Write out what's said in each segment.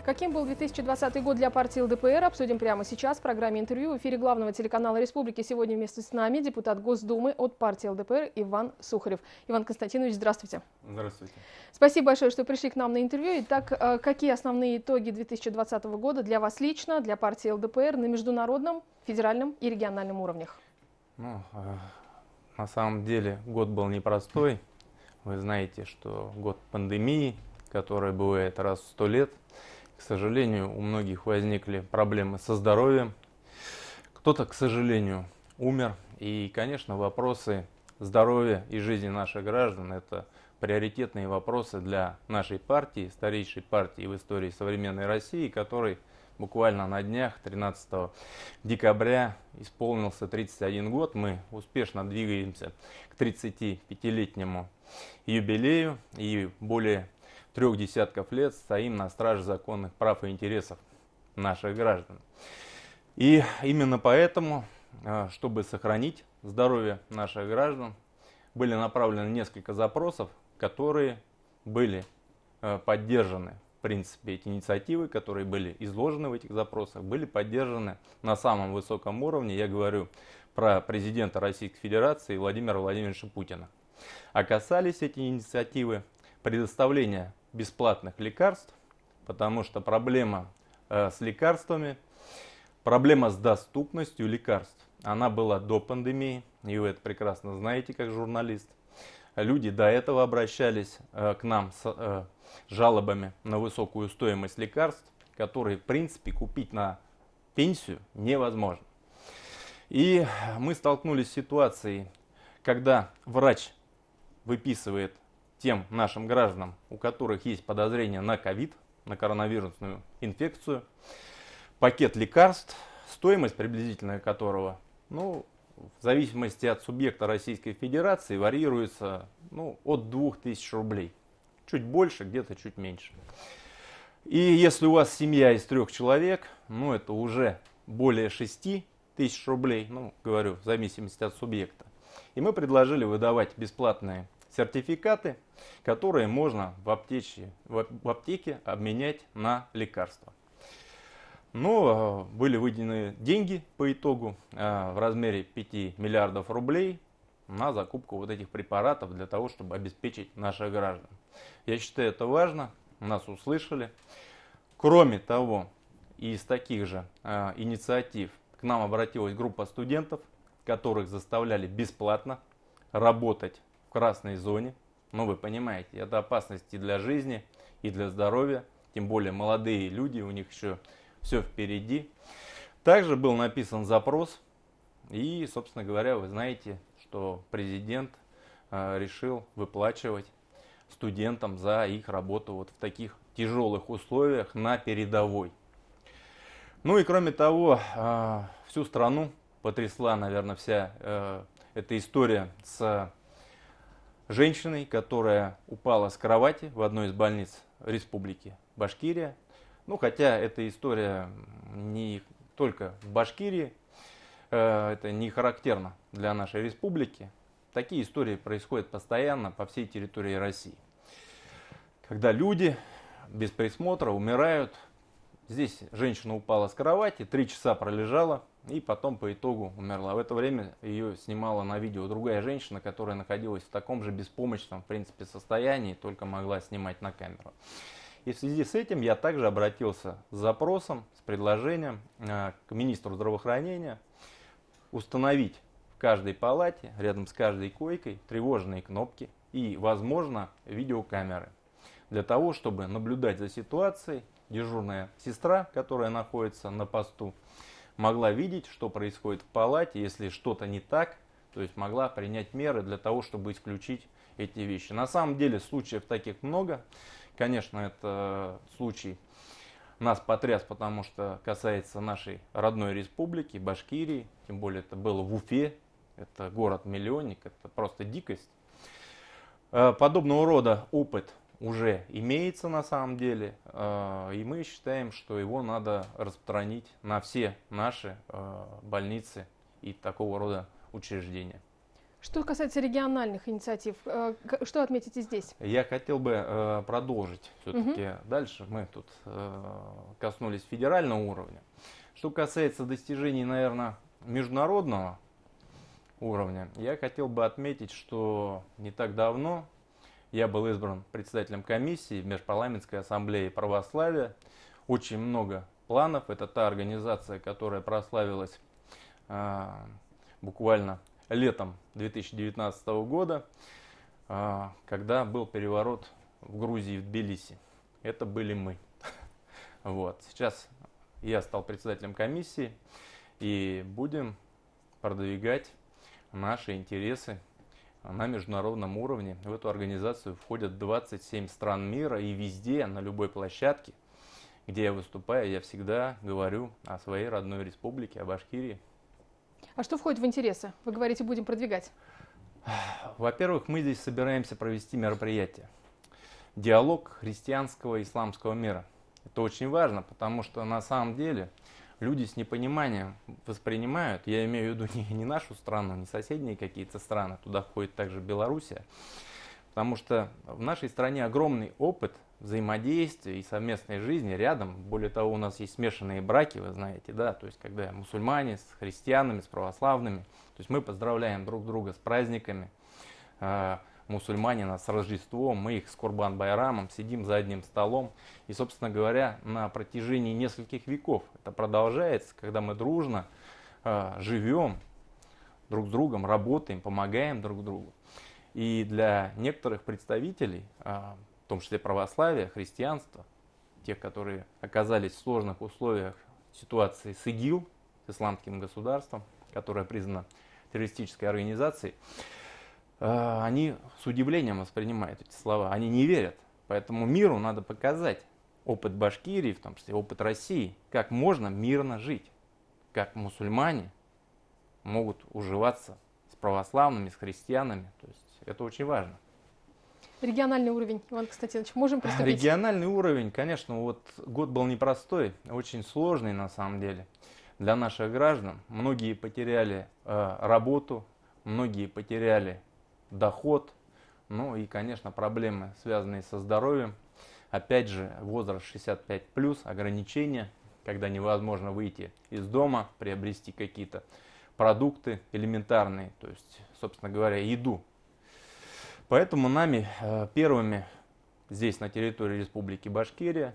Каким был 2020 год для партии ЛДПР, обсудим прямо сейчас в программе «Интервью». В эфире главного телеканала «Республики» сегодня вместе с нами депутат Госдумы от партии ЛДПР Иван Сухарев. Иван Константинович, здравствуйте. Здравствуйте. Спасибо большое, что пришли к нам на интервью. Итак, какие основные итоги 2020 года для вас лично, для партии ЛДПР на международном, федеральном и региональном уровнях? На самом деле год был непростой. Вы знаете, что год пандемии, которая бывает раз в 100 лет. К сожалению, у многих возникли проблемы со здоровьем. Кто-то, к сожалению, умер. И, конечно, вопросы здоровья и жизни наших граждан – это приоритетные вопросы для нашей партии, старейшей партии в истории современной России, которой буквально на днях, 13 декабря, исполнился 31 год. Мы успешно двигаемся к 35-летнему юбилею и более 3 десятков лет стоим на страже законных прав и интересов наших граждан. И именно поэтому, чтобы сохранить здоровье наших граждан, были направлены несколько запросов, которые были поддержаны. В принципе, эти инициативы, которые были изложены в этих запросах, были поддержаны на самом высоком уровне. Я говорю про президента Российской Федерации Владимира Владимировича Путина. А касались эти инициативы предоставления бесплатных лекарств, потому что проблема с лекарствами, проблема с доступностью лекарств, она была до пандемии, и вы это прекрасно знаете как журналист. Люди до этого обращались к нам с жалобами на высокую стоимость лекарств, которые в принципе купить на пенсию невозможно. И мы столкнулись с ситуацией, когда врач выписывает тем нашим гражданам, у которых есть подозрение на ковид, на коронавирусную инфекцию, пакет лекарств, стоимость приблизительная которого, в зависимости от субъекта Российской Федерации, варьируется от 2000 рублей. Чуть больше, где-то чуть меньше. И если у вас семья из 3 человек, это уже более 6000 рублей, говорю, в зависимости от субъекта. И мы предложили выдавать бесплатные сертификаты, которые можно в аптеке обменять на лекарства. Но были выделены деньги по итогу в размере 5 миллиардов рублей на закупку вот этих препаратов для того, чтобы обеспечить наших граждан. Я считаю, это важно, нас услышали. Кроме того, из таких же инициатив к нам обратилась группа студентов, которых заставляли бесплатно работать в красной зоне. Вы понимаете, это опасности для жизни и для здоровья, тем более молодые люди, у них еще все впереди. Также был написан запрос, и, собственно говоря, вы знаете, что президент решил выплачивать студентам за их работу в таких тяжелых условиях на передовой. И кроме того, всю страну потрясла, наверное, вся эта история с женщиной, которая упала с кровати в одной из больниц Республики Башкирия. Хотя эта история не только в Башкирии, это не характерно для нашей республики. Такие истории происходят постоянно по всей территории России. Когда люди без присмотра умирают. Здесь женщина упала с кровати, 3 часа пролежала и потом по итогу умерла. В это время ее снимала на видео другая женщина, которая находилась в таком же беспомощном, в принципе, состоянии, только могла снимать на камеру. И в связи с этим я также обратился с запросом, с предложением к министру здравоохранения установить в каждой палате, рядом с каждой койкой, тревожные кнопки и, возможно, видеокамеры. Для того, чтобы наблюдать за ситуацией, дежурная сестра, которая находится на посту, могла видеть, что происходит в палате, если что-то не так, то есть могла принять меры для того, чтобы исключить эти вещи. На самом деле случаев таких много. Конечно, это случай нас потряс, потому что касается нашей родной республики, Башкирии. Тем более это было в Уфе, это город-миллионник, это просто дикость. Подобного рода опыт уже имеется на самом деле, и мы считаем, что его надо распространить на все наши больницы и такого рода учреждения. Что касается региональных инициатив, что отметите здесь? Я хотел бы продолжить все-таки дальше. Мы тут коснулись федерального уровня. Что касается достижений, наверное, международного уровня, я хотел бы отметить, что не так давно я был избран председателем комиссии в Межпарламентской ассамблее православия. Очень много планов. Это та организация, которая прославилась буквально летом 2019 года, когда был переворот в Грузии, в Тбилиси. Это были мы. Вот. Сейчас я стал председателем комиссии, и будем продвигать наши интересы на международном уровне. В эту организацию входят 27 стран мира, и везде, на любой площадке, где я выступаю, я всегда говорю о своей родной республике, о Башкирии. А что входит в интересы? Вы говорите, будем продвигать. Во-первых, мы здесь собираемся провести мероприятие. Диалог христианского и исламского мира. Это очень важно, потому что на самом деле люди с непониманием воспринимают, я имею в виду не нашу страну, не соседние какие-то страны, туда входит также Белоруссия, потому что в нашей стране огромный опыт взаимодействия и совместной жизни рядом. Более того, у нас есть смешанные браки, вы знаете, да, то есть когда мусульмане с христианами, с православными, то есть мы поздравляем друг друга с праздниками, мусульмане нас с Рождеством, мы их с Курбан-Байрамом, сидим за одним столом. И, собственно говоря, на протяжении нескольких веков это продолжается, когда мы дружно живем друг с другом, работаем, помогаем друг другу. И для некоторых представителей, в том числе православия, христианства, тех, которые оказались в сложных условиях ситуации с ИГИЛ, с исламским государством, которое признано террористической организацией, они с удивлением воспринимают эти слова, они не верят. Поэтому миру надо показать опыт Башкирии, в том числе опыт России, как можно мирно жить, как мусульмане могут уживаться с православными, с христианами. То есть это очень важно. Региональный уровень, Иван Константинович, можем приступить? Региональный уровень, конечно, вот год был непростой, очень сложный на самом деле для наших граждан. Многие потеряли работу, многие потеряли доход, ну и, конечно, проблемы, связанные со здоровьем. Опять же, возраст 65+, ограничения, когда невозможно выйти из дома, приобрести какие-то продукты элементарные, то есть, собственно говоря, еду. Поэтому нами первыми здесь, на территории Республики Башкирия,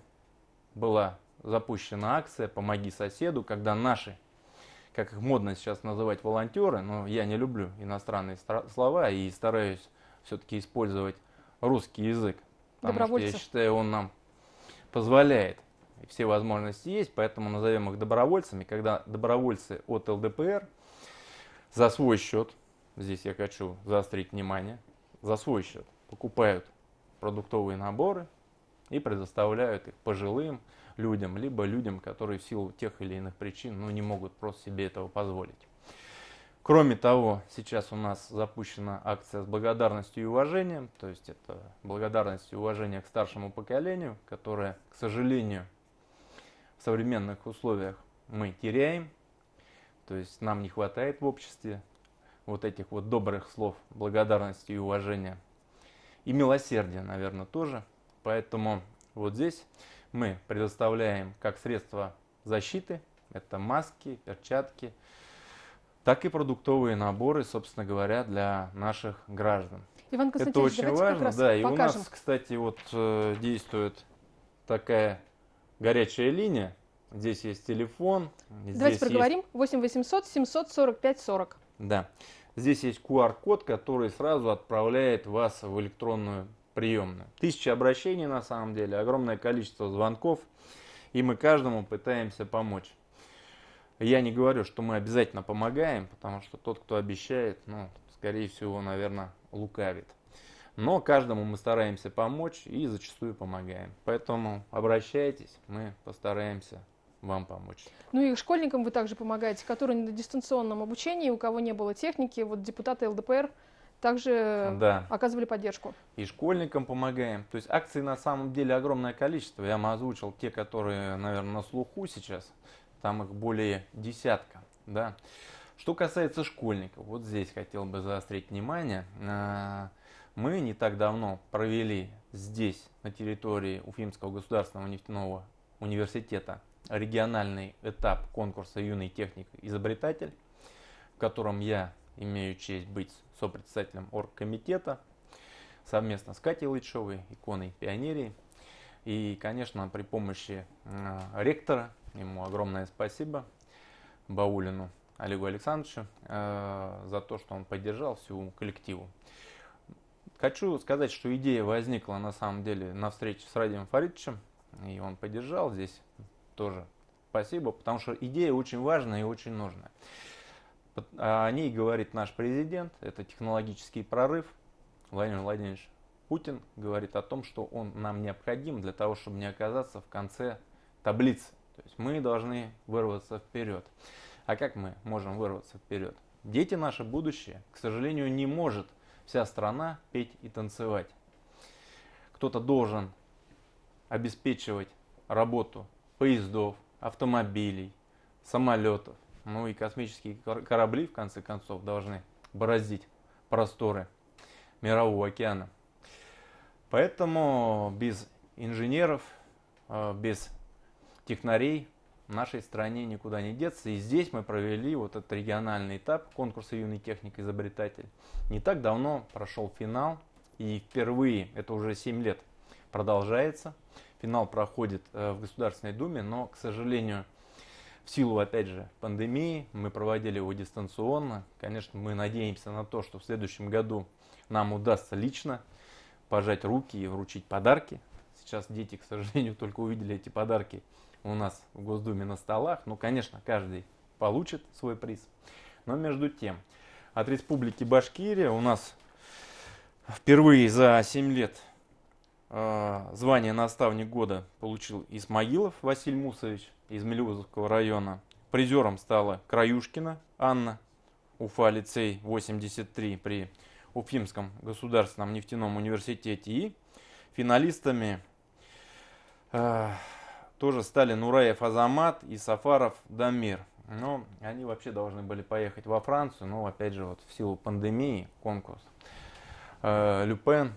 была запущена акция «Помоги соседу», когда наши, как их модно сейчас называть, волонтеры, но я не люблю иностранные слова и стараюсь все-таки использовать русский язык, потому что я считаю, он нам позволяет, и все возможности есть, поэтому назовем их добровольцами. Когда добровольцы от ЛДПР за свой счет, здесь я хочу заострить внимание, за свой счет покупают продуктовые наборы и предоставляют их пожилым людям, либо людям, которые в силу тех или иных причин не могут просто себе этого позволить. Кроме того, сейчас у нас запущена акция с благодарностью и уважением, то есть это благодарность и уважение к старшему поколению, которое, к сожалению, в современных условиях мы теряем, то есть нам не хватает в обществе вот этих вот добрых слов благодарности и уважения. И милосердия, наверное, тоже. Поэтому вот здесь мы предоставляем как средства защиты, это маски, перчатки, так и продуктовые наборы, собственно говоря, для наших граждан. Иван Это очень важно, да. И покажем. у нас, кстати, вот действует такая горячая линия. Здесь есть телефон. Давайте проговорим. 8 800 745 40. Да. Здесь есть QR-код, который сразу отправляет вас в электронную приемную. 1000 обращений на самом деле, огромное количество звонков, и мы каждому пытаемся помочь. Я не говорю, что мы обязательно помогаем, потому что тот, кто обещает, скорее всего, наверное, лукавит. Но каждому мы стараемся помочь и зачастую помогаем. Поэтому обращайтесь, мы постараемся вам помочь. Ну и школьникам вы также помогаете, которые на дистанционном обучении, у кого не было техники, вот депутаты ЛДПР также оказывали поддержку. И школьникам помогаем. То есть акций на самом деле огромное количество. Я вам озвучил те, которые, наверное, на слуху сейчас. Там их более десятка. Да. Что касается школьников, вот здесь хотел бы заострить внимание. Мы не так давно провели здесь, на территории Уфимского государственного нефтяного университета, региональный этап конкурса «Юный техник-изобретатель», в котором я имею честь быть сопредседателем оргкомитета совместно с Катей Лычевой, иконой пионерии. И, конечно, при помощи ректора, ему огромное спасибо, Баулину Олегу Александровичу, за то, что он поддержал всю коллективу. Хочу сказать, что идея возникла на самом деле на встрече с Радием Фаридовичем, и он поддержал здесь тоже. Спасибо, потому что идея очень важная и очень нужная. О ней говорит наш президент, это технологический прорыв. Владимир Владимирович Путин говорит о том, что он нам необходим для того, чтобы не оказаться в конце таблицы. То есть мы должны вырваться вперед. А как мы можем вырваться вперед? Дети наше будущее. К сожалению, не может вся страна петь и танцевать. Кто-то должен обеспечивать работу поездов, автомобилей, самолетов. Ну и космические корабли, в конце концов, должны бороздить просторы Мирового океана. Поэтому без инженеров, без технарей в нашей стране никуда не деться. И здесь мы провели вот этот региональный этап конкурса «Юный техник-изобретатель». Не так давно прошел финал, и впервые, это уже 7 лет, продолжается. Финал проходит в Государственной Думе, но, к сожалению, в силу, опять же, пандемии, мы проводили его дистанционно. Конечно, мы надеемся на то, что в следующем году нам удастся лично пожать руки и вручить подарки. Сейчас дети, к сожалению, только увидели эти подарки у нас в Госдуме на столах. Ну, конечно, каждый получит свой приз. Но между тем, от Республики Башкирия у нас впервые за 7 лет звание наставник года получил Исмаилов Василий Мусович из Мелеузовского района. Призером стала Краюшкина Анна, Уфа, лицей 83 при Уфимском государственном нефтяном университете. И финалистами тоже стали Нураев Азамат и Сафаров Дамир. Но они вообще должны были поехать во Францию, но опять же вот в силу пандемии конкурс Люпен.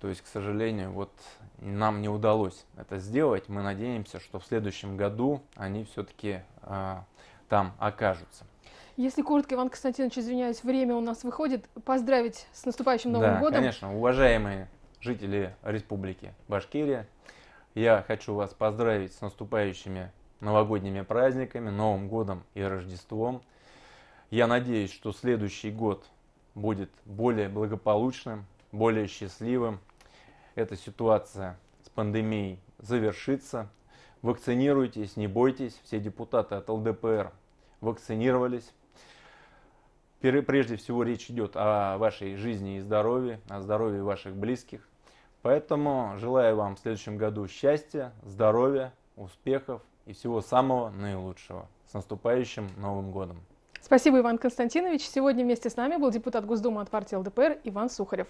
То есть, к сожалению, вот нам не удалось это сделать. Мы надеемся, что в следующем году они все-таки там окажутся. Если коротко, Иван Константинович, извиняюсь, время у нас выходит. Поздравить с наступающим Новым годом. Да, конечно, уважаемые жители Республики Башкирия, я хочу вас поздравить с наступающими новогодними праздниками, Новым годом и Рождеством. Я надеюсь, что следующий год будет более благополучным, более счастливым. Эта ситуация с пандемией завершится. Вакцинируйтесь, не бойтесь. Все депутаты от ЛДПР вакцинировались. Прежде всего речь идет о вашей жизни и здоровье, о здоровье ваших близких. Поэтому желаю вам в следующем году счастья, здоровья, успехов и всего самого наилучшего. С наступающим Новым годом! Спасибо, Иван Константинович. Сегодня вместе с нами был депутат Госдумы от партии ЛДПР Иван Сухарев.